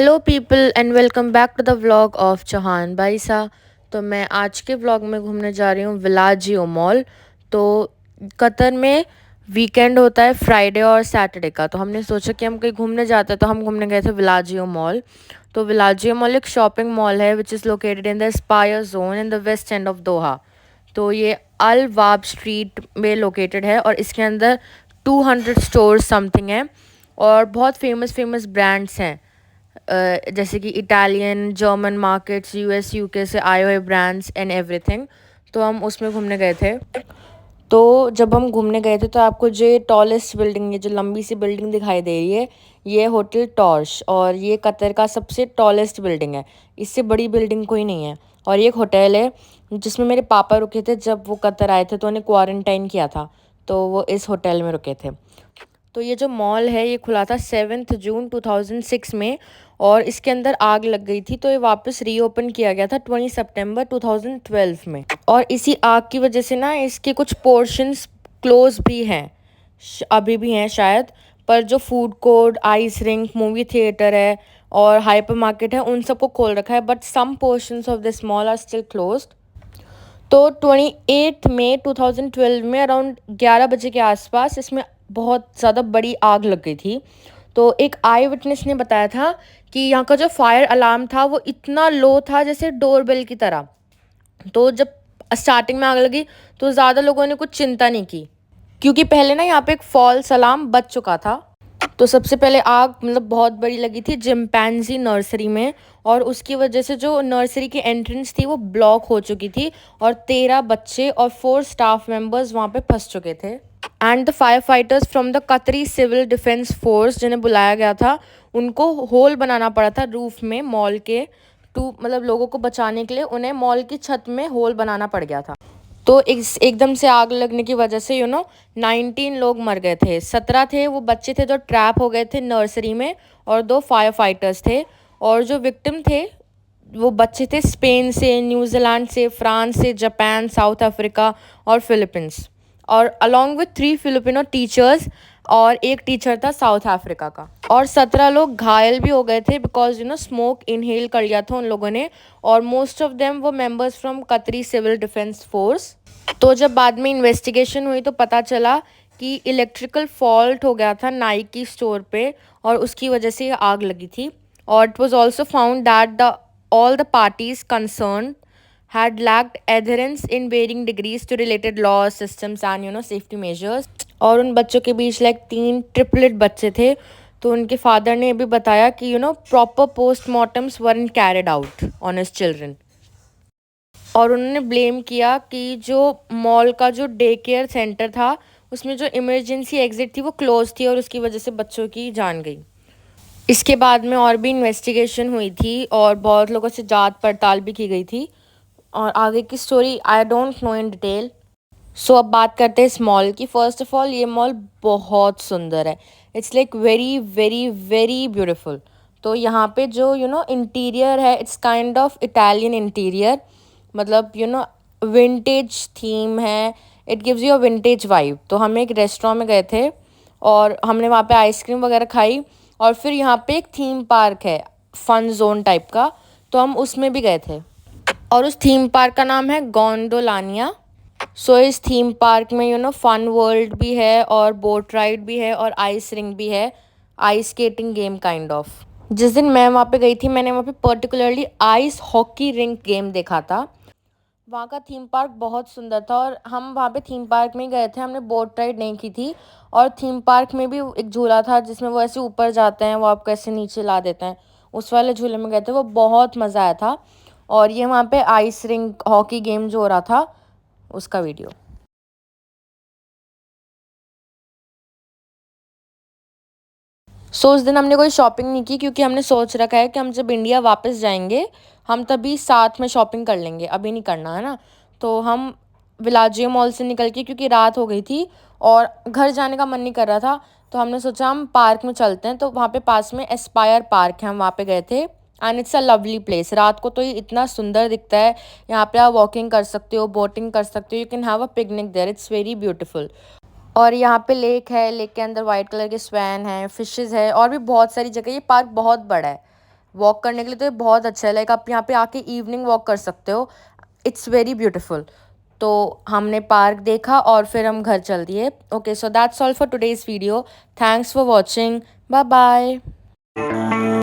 Hello people and welcome back to the vlog of Chauhan Baisa. तो मैं आज के व्लॉग में घूमने जा रही हूँ विलाजियो मॉल। तो कतर में वीकेंड होता है फ्राइडे और सैटरडे का, तो हमने सोचा कि हम कहीं घूमने जाते हैं, तो हम घूमने गए थे विलाजियो मॉल। तो विलाजियो मॉल एक शॉपिंग मॉल है which is located in the Aspire Zone in the West End of Doha. तो ये अल वाब स्ट्रीट में लोकेटेड है और इसके अंदर 200 स्टोर्स समथिंग है और बहुत फेमस फेमस ब्रांड्स हैं, जैसे कि Italian German markets US UK से आए हुए ब्रांड्स एंड एवरीथिंग। तो हम उसमें घूमने गए थे। तो जब हम घूमने गए थे तो आपको जो ये टॉलेस्ट बिल्डिंग, ये जो लंबी सी बिल्डिंग दिखाई दे रही है, ये होटल टॉर्श, और ये कतर का सबसे टॉलेस्ट बिल्डिंग है। इससे बड़ी बिल्डिंग कोई नहीं है। और ये एक होटल है जिसमें मेरे पापा रुके थे जब वो कतर आए थे, तो उन्हें क्वारंटाइन किया था, तो वो इस होटल में रुके थे। तो ये जो मॉल है ये खुला था 7 जून 2006 में, और इसके अंदर आग लग गई थी, तो ये वापस रीओपन किया गया था 20 सितंबर 2012 में। और इसी आग की वजह से ना इसके कुछ पोर्शंस क्लोज भी हैं, अभी भी हैं शायद। पर जो food court, ice rink, movie theatre है और हाइपर मार्केट है, उन सबको खोल रखा है, but some portions of this mall are still closed. तो 28 मई 2012 में अराउंड 11 बजे के आसपास इसमें बहुत ज़्यादा बड़ी आग लग गई थी। तो एक आई विटनेस ने बताया था कि यहाँ का जो फायर अलार्म था वो इतना लो था जैसे डोरबेल की तरह। तो जब स्टार्टिंग में आग लगी तो ज़्यादा लोगों ने कुछ चिंता नहीं की, क्योंकि पहले ना यहाँ पे एक फॉल्स अलार्म बच चुका था। तो सबसे पहले आग मतलब बहुत बड़ी लगी थी चिंपैंजी नर्सरी में, और उसकी वजह से जो नर्सरी की एंट्रेंस थी वो ब्लॉक हो चुकी थी, और 13 बच्चे और 4 स्टाफ मेंबर्स वहाँ पे फंस चुके थे। And the fire fighters from the कतरी सिविल डिफेंस फोर्स जिन्हें बुलाया गया था, उनको होल बनाना पड़ा था रूफ में मॉल के, टू मतलब लोगों को बचाने के लिए उन्हें मॉल की छत में होल बनाना पड़ गया था। तो एकदम से आग लगने की वजह से 19 लोग मर गए थे। 17 थे वो बच्चे थे जो ट्रैप हो गए थे नर्सरी में, और 2 फायर फाइटर्स थे। और जो विक्टिम थे वो बच्चे थे स्पेन से, न्यूजीलैंड से, फ्रांस से, जापान, साउथ अफ्रीका और फिलीपींस, और अलॉन्ग विथ 3 फिलिपिनो टीचर्स, और एक टीचर था साउथ अफ्रीका का। और 17 लोग घायल भी हो गए थे बिकॉज स्मोक इनहेल कर लिया था उन लोगों ने, और मोस्ट ऑफ देम वो मेंबर्स फ्रॉम कतरी सिविल डिफेंस फोर्स। तो जब बाद में इन्वेस्टिगेशन हुई तो पता चला कि इलेक्ट्रिकल फॉल्ट हो गया था नाइकी स्टोर पे, और उसकी वजह से ये आग लगी थी। और it was also found that the all the parties concerned had lacked adherence in varying degrees to related laws, systems and safety measures। और उन बच्चों के बीच लाइक 3 ट्रिपलेट बच्चे थे, तो उनके फादर ने भी बताया कि proper पोस्टमार्टम्स weren't carried out on his children। और उन्होंने ब्लेम किया कि जो मॉल का जो डे केयर सेंटर था उसमें जो इमरजेंसी एग्जिट थी वो क्लोज थी, और उसकी वजह से बच्चों की जान गई। इसके बाद में और भी इन्वेस्टिगेशन हुई थी और बहुत लोगों से जांच पड़ताल भी की गई थी, और आगे की story I don't know in detail. So अब बात करते हैं इस मॉल की। फर्स्ट ऑफ ऑल ये मॉल बहुत सुंदर है। It's like very very very beautiful. तो यहाँ पे जो इंटीरियर है it's kind of Italian interior, मतलब विंटेज थीम है। It gives you a vintage vibe. तो हम एक रेस्टोरेंट में गए थे और हमने वहाँ पे आइसक्रीम वगैरह खाई, और फिर यहाँ पे एक थीम पार्क है फन जोन टाइप का, तो हम उसमें भी गए थे, और उस थीम पार्क का नाम है गोंडोलानिया। सो इस थीम पार्क में फन वर्ल्ड भी है और बोट राइड भी है और आइस रिंग भी है, ice skating game kind of. जिस दिन मैं वहाँ पे गई थी मैंने वहाँ पे particularly ice hockey ring game देखा था। वहाँ का थीम पार्क बहुत सुंदर था, और हम वहाँ पे थीम पार्क में ही गए थे, हमने बोट राइड नहीं की थी। और थीम पार्क में भी एक झूला था जिसमें वो ऐसे ऊपर जाते हैं, वो आपको ऐसे नीचे ला देते हैं, उस वाले झूले में गए थे, वो बहुत मज़ा आया था। और ये वहाँ पे आइस रिंग हॉकी गेम जो हो रहा था उसका वीडियो। सो उस दिन हमने कोई शॉपिंग नहीं की, क्योंकि हमने सोच रखा है कि हम जब इंडिया वापस जाएंगे हम तभी साथ में शॉपिंग कर लेंगे, अभी नहीं करना है ना। तो हम विलाजियो मॉल से निकल के, क्योंकि रात हो गई थी और घर जाने का मन नहीं कर रहा था, तो हमने सोचा हम पार्क में चलते हैं। तो वहाँ पे पास में एस्पायर पार्क है, हम वहाँ पे गए थे, and it's a lovely place. रात को तो ये इतना सुंदर दिखता है। यहाँ पे आप वॉकिंग कर सकते हो, बोटिंग कर सकते हो, you can have a picnic there, it's very beautiful. और यहाँ पे लेक है, लेक के अंदर वाइट कलर के स्वैन हैं, फिशेस है, और भी बहुत सारी जगह। ये पार्क बहुत बड़ा है, वॉक करने के लिए तो ये बहुत अच्छा है, लाइक आप यहाँ पे आके इवनिंग वॉक कर सकते हो, इट्स वेरी ब्यूटीफुल। तो हमने पार्क देखा और फिर हम घर चल दिए। Okay, so that's all for today's video. Thanks for watching, bye bye.